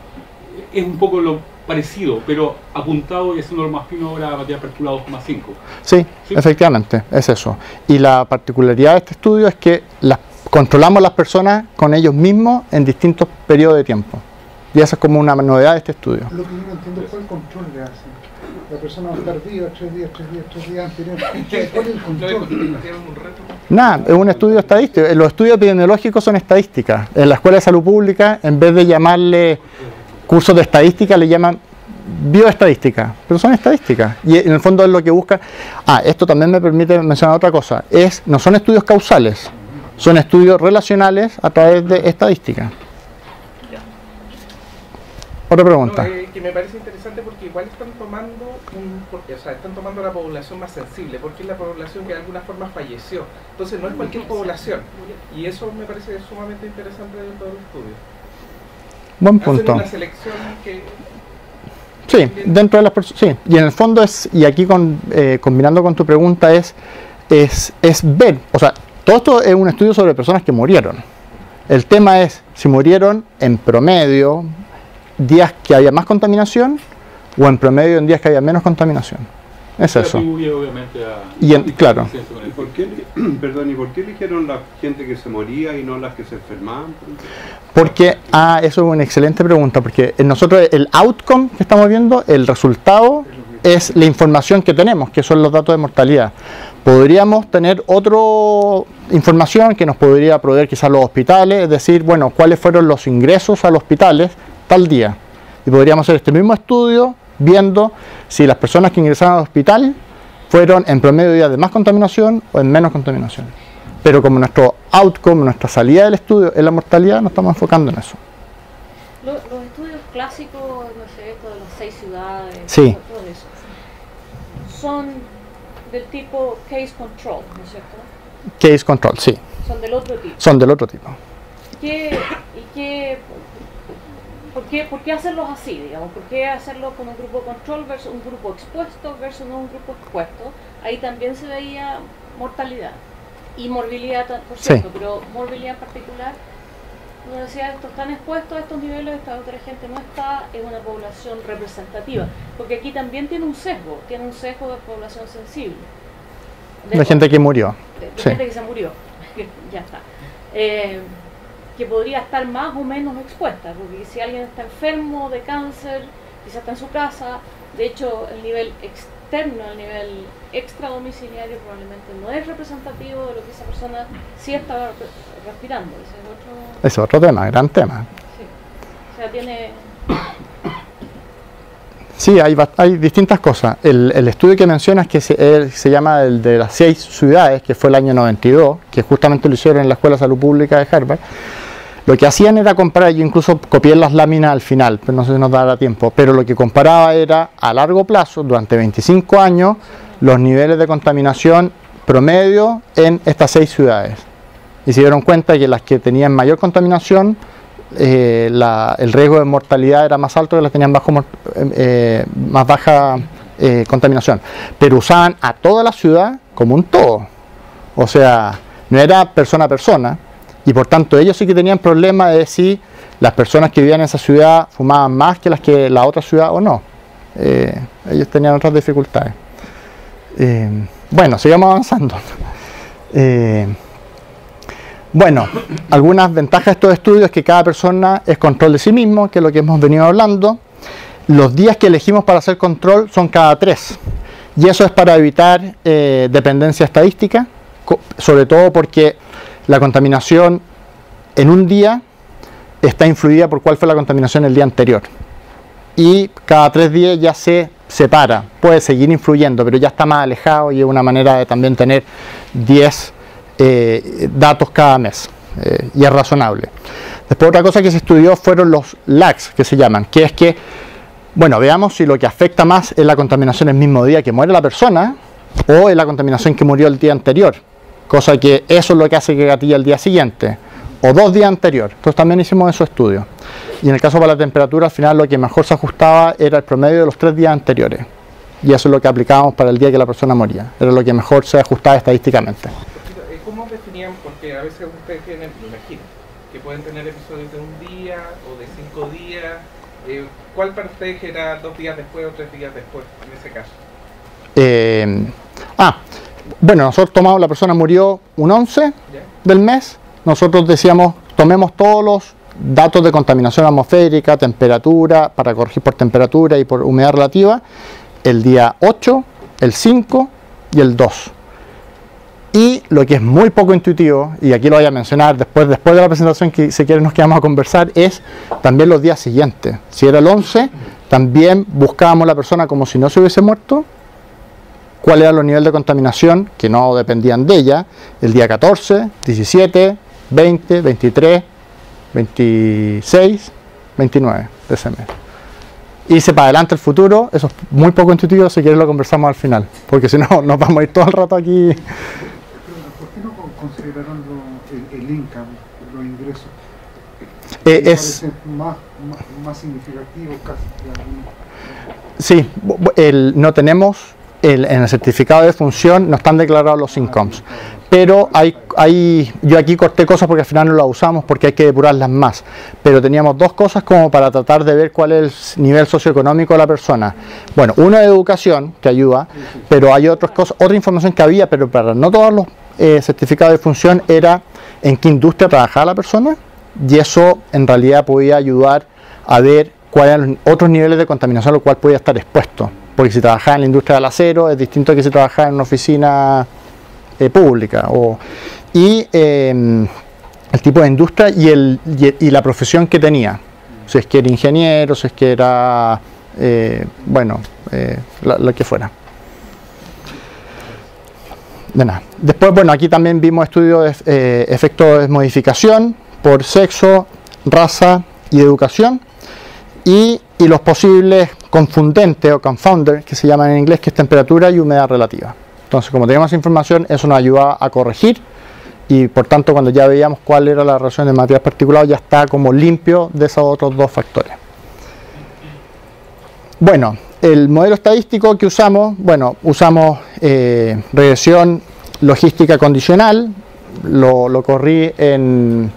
Es un poco lo parecido, pero apuntado y haciéndolo más fino ahora a materia particulada 2,5. Sí, efectivamente, es eso. Y la particularidad de este estudio es que controlamos las personas con ellos mismos en distintos periodos de tiempo. Y esa es como una novedad de este estudio. Lo que yo no entiendo es cuál control le hacen. La persona va a estar viva 3 días anteriores. ¿Cuál es el control? Nada, es un estudio estadístico. Los estudios epidemiológicos son estadísticas. En la Escuela de Salud Pública, en vez de llamarle cursos de estadística, le llaman bioestadística. Pero son estadísticas. Y en el fondo es lo que busca. Esto también me permite mencionar otra cosa. No son estudios causales, son estudios relacionales a través de estadística. Otra pregunta. No, que me parece interesante porque igual están tomando la población más sensible, porque es la población que de alguna forma falleció. Entonces no es cualquier población. Y eso me parece sumamente interesante dentro del estudio. Buen punto. Hacen una selección que... Sí, dentro de las personas. Sí, y en el fondo y aquí combinando con tu pregunta es ver, o sea, todo esto es un estudio sobre personas que murieron. El tema es si murieron en promedio días que había más contaminación o en promedio en días que había menos contaminación. Es eso. Claro. ¿Y por qué eligieron la gente que se moría y no las que se enfermaban? Porque, eso es una excelente pregunta, porque nosotros el outcome que estamos viendo, el resultado, es la información que tenemos, que son los datos de mortalidad. Podríamos tener otra información que nos podría proveer quizás los hospitales, es decir, bueno, cuáles fueron los ingresos a los hospitales tal día. Y podríamos hacer este mismo estudio viendo si las personas que ingresaron al hospital fueron en promedio días de más contaminación o en menos contaminación. Pero como nuestro outcome, nuestra salida del estudio es la mortalidad, nos estamos enfocando en eso. Los estudios clásicos, no sé, esto de las 6 ciudades, sí, todo eso, son del tipo case control, ¿no es cierto? Case control, sí. Son del otro tipo. Son del otro tipo. ¿Por qué hacerlos así, digamos? ¿Por qué hacerlo con un grupo control versus un grupo expuesto versus no un grupo expuesto? Ahí también se veía mortalidad y morbilidad, por cierto, pero morbilidad en particular. Uno decía, estos están expuestos a estos niveles, esta otra gente no está, es una población representativa, porque aquí también tiene un sesgo de población sensible. De gente que murió. De gente que se murió, ya está. Que podría estar más o menos expuesta, porque si alguien está enfermo de cáncer, quizás está en su casa, de hecho el nivel externo, el nivel extradomiciliario probablemente no es representativo de lo que esa persona sí está respirando. Ese es otro tema, gran tema. Sí. O sea, tiene... Sí, hay distintas cosas. El estudio que mencionas, que se llama el de las 6 ciudades, que fue el año 92, que justamente lo hicieron en la Escuela de Salud Pública de Harvard, lo que hacían era comparar, yo incluso copié las láminas al final, pero no sé si nos dará tiempo, pero lo que comparaba era a largo plazo, durante 25 años, los niveles de contaminación promedio en estas 6 ciudades. Y se dieron cuenta que las que tenían mayor contaminación, el riesgo de mortalidad era más alto que las que tenían más baja contaminación. Pero usaban a toda la ciudad como un todo. O sea, no era persona a persona. Y por tanto ellos sí que tenían problemas de si las personas que vivían en esa ciudad fumaban más que las que la otra ciudad o no. Ellos tenían otras dificultades. Bueno, sigamos avanzando. Bueno, algunas ventajas de estos estudios es que cada persona es control de sí mismo, que es lo que hemos venido hablando. Los días que elegimos para hacer control son cada 3. Y eso es para evitar dependencia estadística, sobre todo porque la contaminación en un día está influida por cuál fue la contaminación el día anterior. Y cada 3 días ya se separa, puede seguir influyendo, pero ya está más alejado y es una manera de también tener 10 datos cada mes. Y es razonable. Después otra cosa que se estudió fueron los lags, que se llaman, que es que, bueno, veamos si lo que afecta más es la contaminación el mismo día que muere la persona o es la contaminación que murió el día anterior. Cosa que eso es lo que hace que gatilla el día siguiente, o 2 días anterior. Entonces también hicimos esos estudios. Y en el caso para la temperatura, al final lo que mejor se ajustaba era el promedio de los 3 días anteriores. Y eso es lo que aplicábamos para el día que la persona moría. Era lo que mejor se ajustaba estadísticamente. ¿Cómo definían? Porque a veces ustedes tienen, me imagino, que pueden tener episodios de un día o de 5 días. ¿Cuál para ustedes era 2 días después o 3 días después en ese caso? Bueno, nosotros tomamos, la persona murió un 11 del mes, nosotros decíamos, tomemos todos los datos de contaminación atmosférica, temperatura, para corregir por temperatura y por humedad relativa, el día 8, el 5 y el 2. Y lo que es muy poco intuitivo, y aquí lo voy a mencionar después de la presentación, que si quieren nos quedamos a conversar, es también los días siguientes. Si era el 11, también buscábamos a la persona como si no se hubiese muerto, cuáles eran los niveles de contaminación que no dependían de ella, el día 14, 17, 20, 23, 26, 29 de ese mes. Irse para adelante el futuro, eso es muy poco intuitivo, si quieres lo conversamos al final, porque si no nos vamos a ir todo el rato aquí. ¿Por qué no consideraron el income, los ingresos? Es más significativo casi que algunos. Sí, no tenemos, en el certificado de función no están declarados los incomes, pero yo aquí corté cosas porque al final no las usamos porque hay que depurarlas más, pero teníamos 2 cosas como para tratar de ver cuál es el nivel socioeconómico de la persona. Bueno, una de educación que ayuda, pero hay otras cosas, otra información que había, pero para no todos los certificados de función era en qué industria trabajaba la persona, y eso en realidad podía ayudar a ver cuáles eran los otros niveles de contaminación a los cuales podía estar expuesto. Porque si trabajaba en la industria del acero es distinto que si trabajaba en una oficina pública. Y el tipo de industria y la profesión que tenía. Si es que era ingeniero, si es que era, lo que fuera. De nada. Después, bueno, aquí también vimos estudios de efectos de modificación por sexo, raza y educación. Y los posibles confundentes o confounders, que se llaman en inglés, que es temperatura y humedad relativa. Entonces, como tenemos información, eso nos ayuda a corregir y por tanto cuando ya veíamos cuál era la relación de material particulado ya está como limpio de esos otros dos factores. Bueno, el modelo estadístico que usamos, bueno, usamos regresión logística condicional, lo corrí en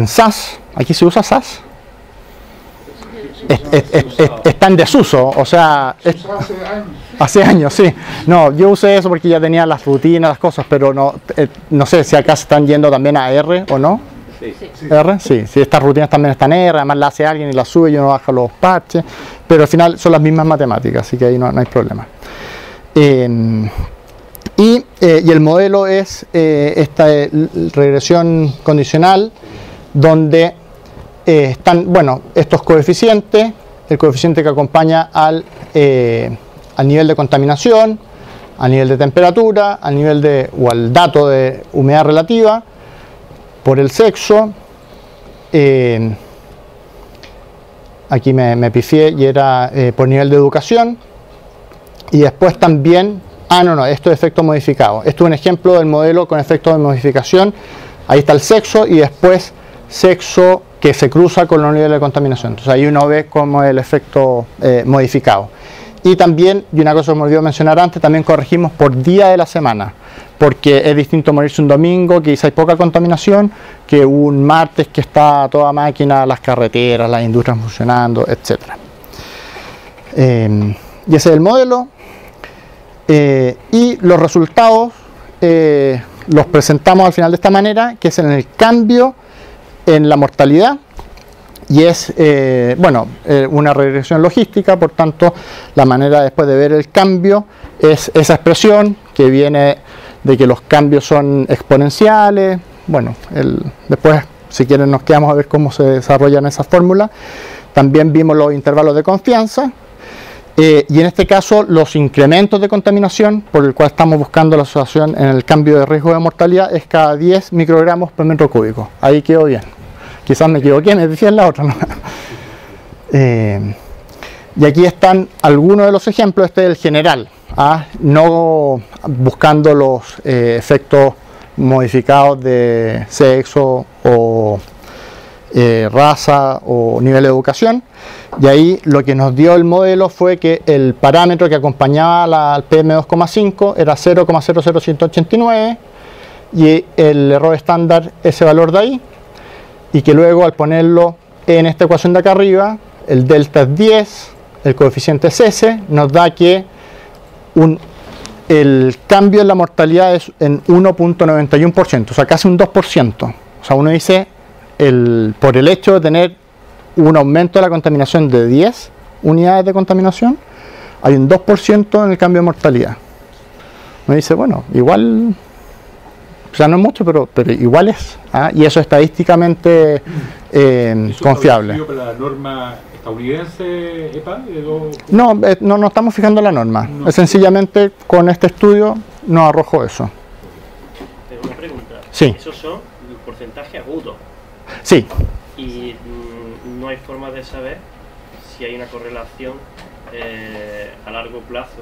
SAS. ¿Aquí se usa SAS? Está en desuso, o sea, hace años, sí. No, yo usé eso porque ya tenía las rutinas, las cosas, pero no sé si acá se están yendo también a R o no. Sí. R, sí, estas rutinas también están en R, además la hace alguien y la sube y uno baja los parches, pero al final son las mismas matemáticas, así que ahí no hay problema. Y el modelo es esta regresión condicional, donde están, bueno, estos coeficientes, el coeficiente que acompaña al nivel de contaminación, al nivel de temperatura, al nivel o al dato de humedad relativa, por el sexo, aquí me pifié y era por nivel de educación, y después también, esto es efecto modificado. Esto es un ejemplo del modelo con efecto de modificación. Ahí está el sexo y después sexo que se cruza con los niveles de contaminación. Entonces ahí uno ve como el efecto modificado. Y también, y una cosa que me olvidó mencionar antes, también corregimos por día de la semana, porque es distinto morirse un domingo, que quizá hay poca contaminación, que un martes que está a toda máquina, las carreteras, las industrias funcionando, etc. Y ese es el modelo. Y los resultados los presentamos al final de esta manera, que es en el cambio en la mortalidad, y es una regresión logística. Por tanto, la manera después de ver el cambio es esa expresión que viene de que los cambios son exponenciales. Bueno, después si quieren nos quedamos a ver cómo se desarrollan esas fórmulas. También vimos los intervalos de confianza. Y en este caso los incrementos de contaminación, por el cual estamos buscando la asociación en el cambio de riesgo de mortalidad, es cada 10 microgramos por metro cúbico. Ahí quedó bien. Quizás me equivoqué, me decía en la otra, ¿no? Y aquí están algunos de los ejemplos. Este es el general, no buscando los efectos modificados de sexo o raza o nivel de educación. Y ahí lo que nos dio el modelo fue que el parámetro que acompañaba al PM2,5 era 0,00189 y el error estándar ese valor de ahí, y que luego al ponerlo en esta ecuación de acá arriba, el delta es 10, el coeficiente es S, nos da que el cambio en la mortalidad es en 1.91%, o sea casi un 2%. O sea, uno dice, por el hecho de tener un aumento de la contaminación de 10 unidades de contaminación, hay un 2% en el cambio de mortalidad. Uno dice, bueno, igual, o sea, no es mucho, pero igual es, y eso es estadísticamente confiable. ¿Eso para la norma estadounidense EPA? No estamos fijando la norma, es sencillamente con este estudio nos arrojó eso. Tengo una pregunta. Sí. Esos son el porcentaje agudo. Sí. Y no hay forma de saber si hay una correlación a largo plazo.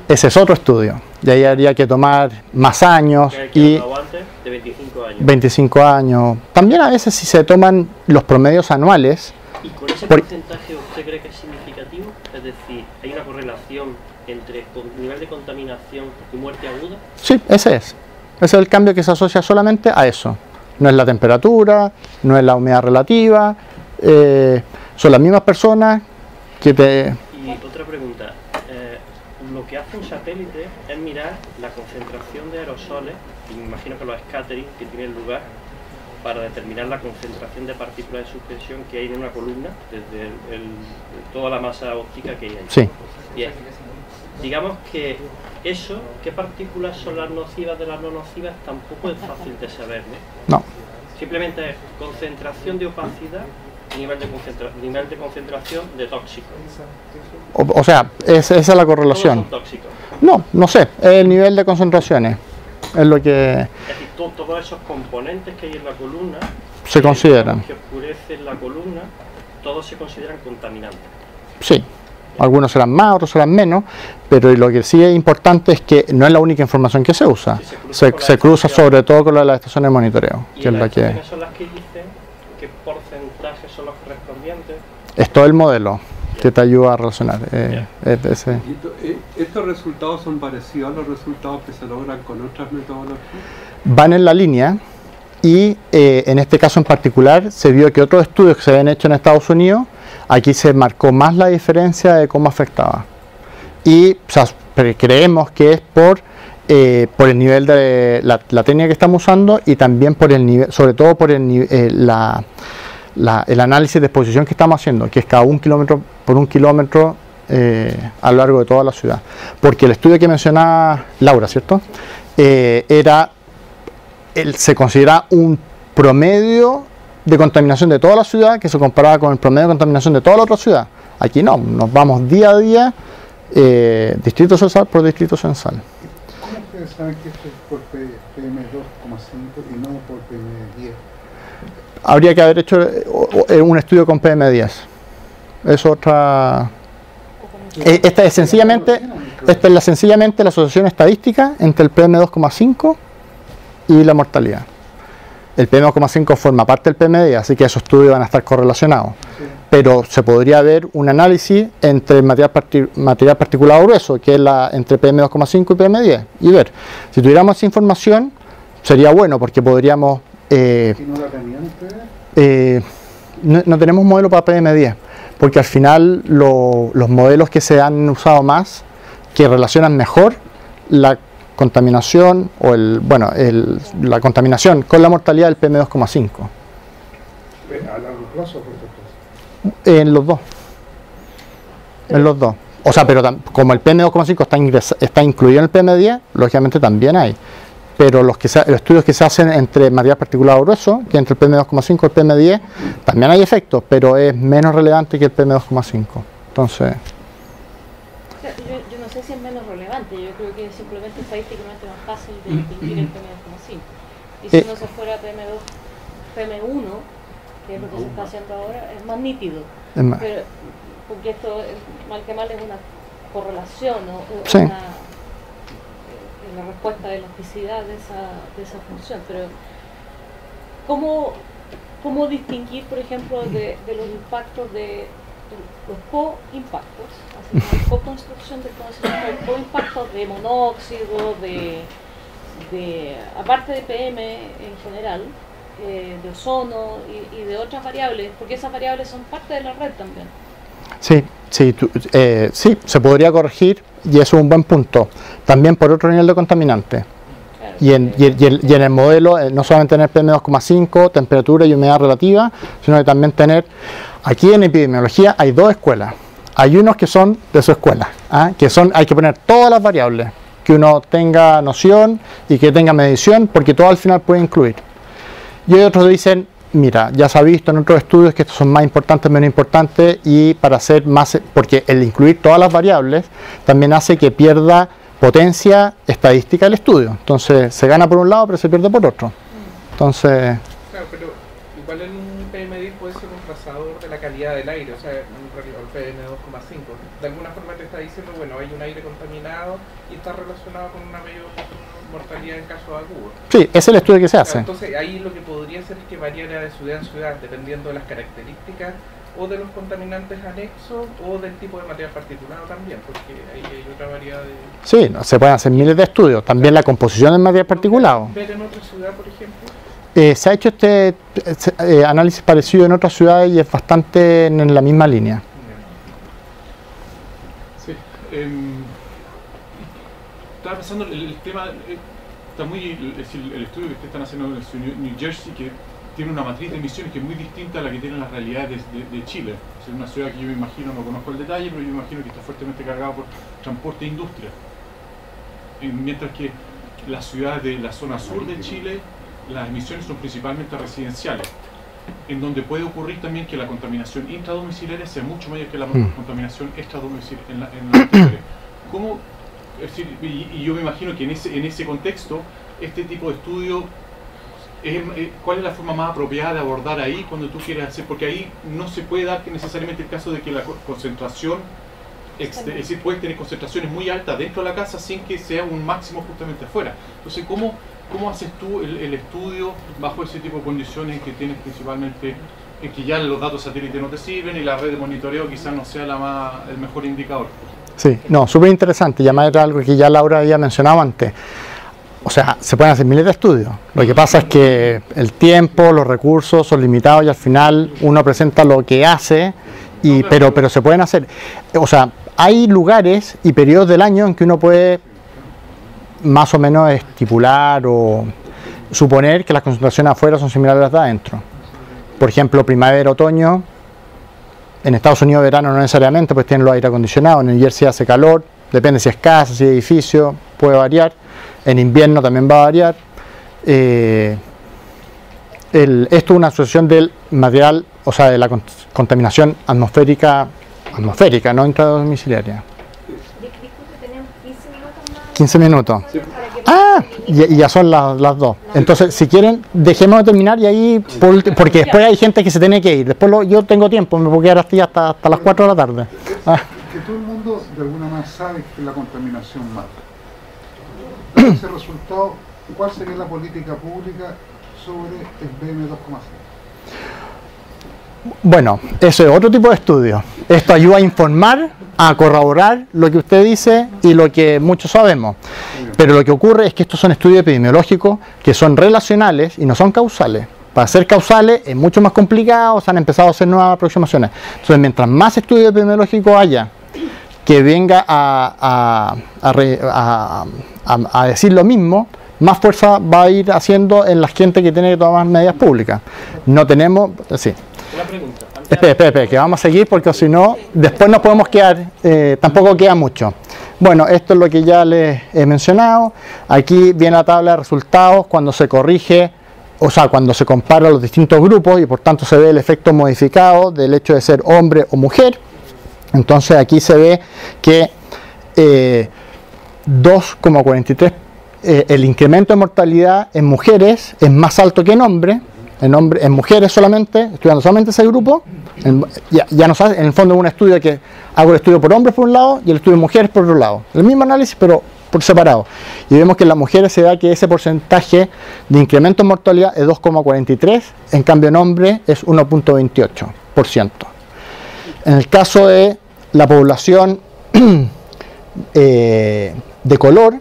Ese es otro estudio, y ahí habría que tomar más años, y Antes de 25 años. 25 años. También a veces si se toman los promedios anuales. ¿Y con ese porcentaje usted cree que es significativo? Es decir, ¿hay una correlación entre nivel de contaminación y muerte aguda? Sí, ese es el cambio que se asocia solamente a eso. No es la temperatura, no es la humedad relativa, son las mismas personas que te... Y otra pregunta, lo que hace un satélite es mirar la concentración de aerosoles, y me imagino que los scattering que tienen lugar, para determinar la concentración de partículas de suspensión que hay en una columna, desde toda la masa óptica que hay ahí. Sí. Bien. Digamos que eso, qué partículas son las nocivas de las no nocivas, tampoco es fácil de saber, ¿no? No. Simplemente es concentración de opacidad y nivel de concentración de tóxicos. O sea, esa es la correlación. ¿Todos son tóxicos? No sé, el nivel de concentraciones es lo que... Es decir, todos esos componentes que hay en la columna se consideran. Que oscurecen la columna, todos se consideran contaminantes. Sí. Algunos serán más, otros serán menos, pero lo que sí es importante es que no es la única información que se usa. Se cruza sobre todo con las estaciones de monitoreo, que es la que... ¿Quiénes son las que dicen qué porcentajes son los correspondientes? Es todo el modelo que te ayuda a relacionar. ¿Estos resultados son parecidos a los resultados que se logran con otras metodologías? Van en la línea y en este caso en particular se vio que otros estudios que se habían hecho en Estados Unidos, aquí se marcó más la diferencia de cómo afectaba. Y o sea, creemos que es por el nivel de la técnica que estamos usando y también por el nivel, sobre todo por el análisis de exposición que estamos haciendo, que es cada 1 kilómetro por 1 kilómetro a lo largo de toda la ciudad. Porque el estudio que mencionaba Laura, ¿cierto? Se considera un promedio de contaminación de toda la ciudad que se comparaba con el promedio de contaminación de toda la otra ciudad. Aquí no, nos vamos día a día, distrito censal por distrito censal. ¿Cómo ustedes saben que esto es por PM2,5 y no por PM10? Habría que haber hecho un estudio con PM10. Es otra... Esta es sencillamente la asociación estadística entre el PM2,5 y la mortalidad. El PM2,5 forma parte del PM10, así que esos estudios van a estar correlacionados. Sí. Pero se podría ver un análisis entre el material particulado grueso, que es entre PM2,5 y PM10, y ver. Si tuviéramos esa información, sería bueno, porque podríamos... ¿Y no la tenían ustedes? No tenemos modelo para PM10, porque al final los modelos que se han usado más, que relacionan mejor la contaminación o la contaminación con la mortalidad del PM2,5. ¿A largo plazo o corto plazo? En los dos. En los dos. O sea, pero como el PM2,5 está incluido en el PM10, lógicamente también hay. Pero los estudios que se hacen entre material particulado grueso, que entre el PM2,5 y el PM10, también hay efectos, pero es menos relevante que el PM2,5. Entonces... Yo no sé si es menos relevante, yo creo que es simplemente estadísticamente más fácil de distinguir el PM2,5. Y si uno se fuera a PM1, que es lo que se está haciendo ahora, es más nítido. Pero, porque esto, mal que mal, es una correlación o sí. La respuesta de elasticidad de esa función. Pero, ¿cómo distinguir, por ejemplo, de los impactos de los co-impactos, así como la co-construcción del conocimiento, el co-impacto de monóxido, aparte de PM en general, de ozono y de otras variables, porque esas variables son parte de la red también? Sí, se podría corregir y eso es un buen punto. También por otro nivel de contaminante. Claro, y en el modelo, no solamente tener PM2,5, temperatura y humedad relativa, sino que también tener... Aquí en epidemiología hay dos escuelas. Hay unos que son de su escuela, hay que poner todas las variables, que uno tenga noción y que tenga medición, porque todo al final puede incluir. Y hay otros que dicen, mira, ya se ha visto en otros estudios que estos son más importantes, menos importantes, y para hacer más, porque el incluir todas las variables también hace que pierda potencia estadística el estudio. Entonces se gana por un lado, pero se pierde por otro. Entonces... Claro, pero igual en un PM10 puede ser un trazador de la calidad del aire, o sea, el PM2,5. De alguna forma te está diciendo, bueno, hay un aire contaminado y está relacionado con una mayor mortalidad en casos agudos. Sí, es el estudio que se hace. Entonces ahí lo que podría ser es que variara de ciudad en ciudad, dependiendo de las características o de los contaminantes anexos o del tipo de material particulado también, porque ahí hay otra variedad de... Sí, se pueden hacer miles de estudios. También la composición del material particulado. ¿Ver en otra ciudad, por ejemplo? Se ha hecho este análisis parecido en otras ciudades y es bastante en la misma línea. Sí. Estaba pensando el tema, está muy, es decir, el estudio que ustedes están haciendo en New Jersey, que tiene una matriz de emisiones que es muy distinta a la que tienen las realidades de Chile. Es una ciudad que yo me imagino, no conozco el detalle, pero yo me imagino que está fuertemente cargada por transporte e industria. Mientras que las ciudades de la zona sur de Chile, las emisiones son principalmente residenciales, en donde puede ocurrir también que la contaminación intradomiciliaria sea mucho mayor que la contaminación extradomiciliaria en la anterior. ¿Cómo? Es decir, y yo me imagino que en ese contexto, este tipo de estudio, ¿cuál es la forma más apropiada de abordar ahí cuando tú quieres hacer? Porque ahí no se puede dar que necesariamente el caso de que la concentración es decir, puedes tener concentraciones muy altas dentro de la casa sin que sea un máximo justamente afuera. Entonces, ¿cómo haces tú el estudio bajo ese tipo de condiciones que tienes principalmente, en que ya los datos satélites no te sirven y la red de monitoreo quizás no sea el mejor indicador? Sí, no, súper interesante, y además era algo que ya Laura había mencionado antes. O sea, se pueden hacer miles de estudios. Lo que pasa es que el tiempo, los recursos son limitados y al final uno presenta lo que hace, pero se pueden hacer. O sea, hay lugares y periodos del año en que uno puede más o menos estipular o suponer que las concentraciones afuera son similares a las de adentro. Por ejemplo, primavera, otoño. En Estados Unidos verano no necesariamente, pues tienen los aire acondicionados. En New Jersey hace calor, depende si es casa, si es edificio, puede variar. En invierno también va a variar. Esto es una asociación del material, o sea, de la contaminación atmosférica, no intradomiciliaria. Disculpe, tenemos 15 minutos más. 15 minutos. Ah, y ya son las 2. Entonces, si quieren, dejemos de terminar y ahí, porque después hay gente que se tiene que ir. Después yo tengo tiempo, me puedo quedar hasta las 4 de la tarde. Que todo el mundo de alguna manera sabe que la contaminación mata. Dado ese resultado, ¿cuál sería la política pública sobre el PM2,5? Bueno, eso es otro tipo de estudio. Esto ayuda a informar, a corroborar lo que usted dice y lo que muchos sabemos. Pero lo que ocurre es que estos son estudios epidemiológicos que son relacionales y no son causales. Para ser causales es mucho más complicado, se han empezado a hacer nuevas aproximaciones. Entonces, mientras más estudios epidemiológicos haya que venga a decir lo mismo, más fuerza va a ir haciendo en la gente que tiene que tomar medidas públicas. No tenemos... Sí. Una pregunta. Espera, que vamos a seguir porque si no, después nos podemos quedar, tampoco queda mucho. Bueno, esto es lo que ya les he mencionado. Aquí viene la tabla de resultados cuando se corrige, o sea, cuando se compara los distintos grupos y por tanto se ve el efecto modificado del hecho de ser hombre o mujer. Entonces aquí se ve que 2,43, el incremento de mortalidad en mujeres es más alto que en hombres. En mujeres solamente, estudiando solamente ese grupo, ya no sabes, en el fondo es un estudio que hago el estudio por hombres por un lado y el estudio de mujeres por otro lado. El mismo análisis pero por separado. Y vemos que en las mujeres se da que ese porcentaje de incremento en mortalidad es 2,43, en cambio en hombres es 1,28%. En el caso de la población de color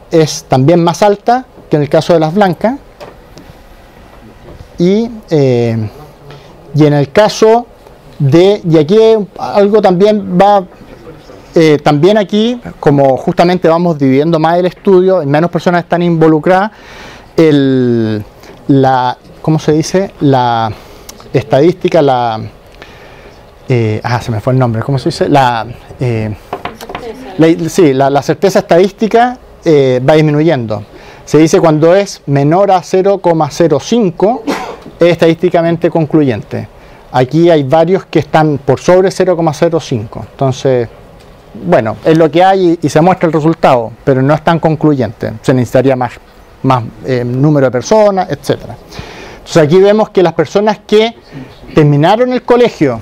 es también más alta que en el caso de las blancas. Y en el caso de, y aquí algo también va, también aquí, como justamente vamos dividiendo más el estudio, y menos personas están involucradas, ¿cómo se dice? La estadística, se me fue el nombre, ¿cómo se dice? La certeza estadística va disminuyendo. Se dice cuando es menor a 0,05 es estadísticamente concluyente. Aquí hay varios que están por sobre 0,05. Entonces, bueno, es lo que hay y se muestra el resultado, pero no es tan concluyente. Se necesitaría más número de personas, etc. Entonces aquí vemos que las personas que terminaron el colegio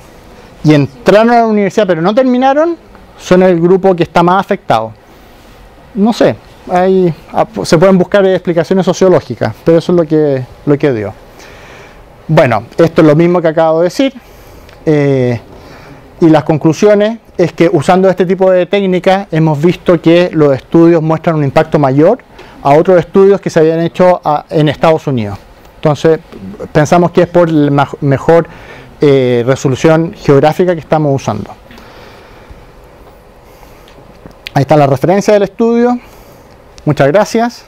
y entraron a la universidad pero no terminaron, son el grupo que está más afectado. No sé. Se pueden buscar explicaciones sociológicas, pero eso es lo que dio. Bueno, esto es lo mismo que acabo de decir, y las conclusiones es que usando este tipo de técnicas hemos visto que los estudios muestran un impacto mayor a otros estudios que se habían hecho en Estados Unidos. Entonces pensamos que es por la mejor resolución geográfica que estamos usando. Ahí está la referencia del estudio. Muchas gracias.